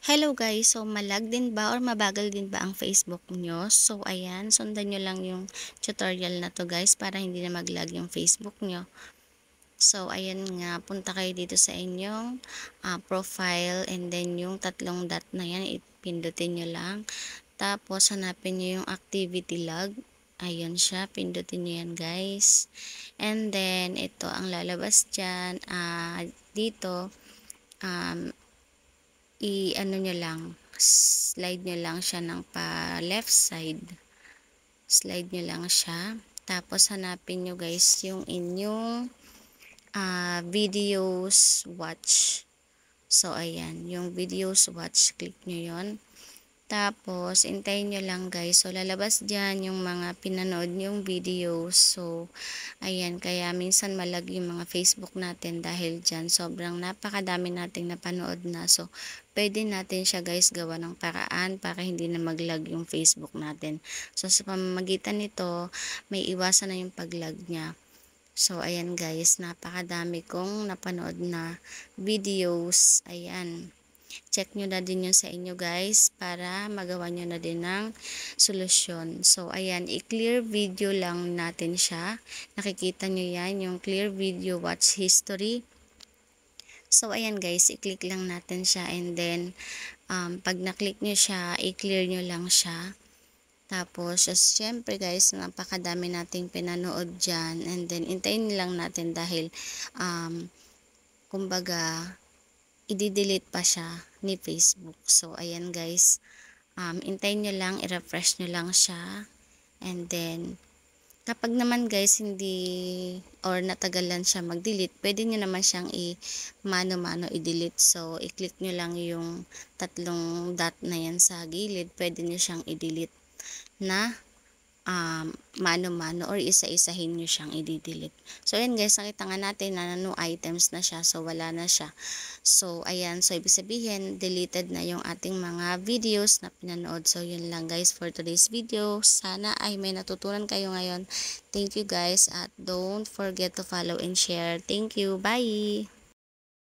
Hello guys, so malag din ba or mabagal din ba ang Facebook nyo? So ayan, sundan nyo lang yung tutorial na to guys para hindi na mag-lag yung Facebook nyo. So ayan nga, punta kayo dito sa inyong profile and then yung tatlong dot na yan, ipindutin nyo lang. Tapos hanapin nyo yung activity log. Ayun siya, pindutin nyo yan guys. And then ito ang lalabas dyan, dito, um, i-ano nyo lang, slide nyo lang siya ng pa left side, slide nyo lang siya, tapos hanapin nyo guys yung inyong videos watch. So ayan, yung videos watch, click nyo yon. Tapos, hintayin nyo lang guys. So, lalabas dyan yung mga pinanood yung videos. So, ayan. Kaya minsan malag yung mga Facebook natin dahil dyan. Sobrang napakadami nating napanood na. So, pwede natin siya guys gawa ng paraan para hindi na maglag yung Facebook natin. So, sa pamamagitan nito, may iwasan na yung paglag niya. So, ayan guys. Napakadami kong napanood na videos. Ayan. Check nyo na din yun sa inyo guys para magawa nyo na din ng solusyon. So, ayan, i-clear video lang natin siya. Nakikita nyo yan, yung clear video watch history. So, ayan guys, i-click lang natin siya and then, pag na-click nyo siya, i-clear nyo lang siya. Tapos, syempre guys, napakadami nating pinanood dyan and then, intayin lang natin dahil, kumbaga, i-delete pa siya ni Facebook. So, ayan guys, intayin nyo lang, i-refresh nyo lang siya. And then, kapag naman guys, hindi or natagalan siya mag-delete, pwede nyo naman siyang mano-mano i-delete. So, i-click nyo lang yung tatlong dot na yan sa gilid, pwede nyo siyang i-delete na mano-mano or isa-isahin nyo siyang i-delete. So, ayan guys, nakita nga natin na no items na siya. So, wala na siya. So, ayan. So, ibig sabihin, deleted na yung ating mga videos na pinanood. So, yun lang guys for today's video. Sana ay may natutunan kayo ngayon. Thank you guys at don't forget to follow and share. Thank you. Bye!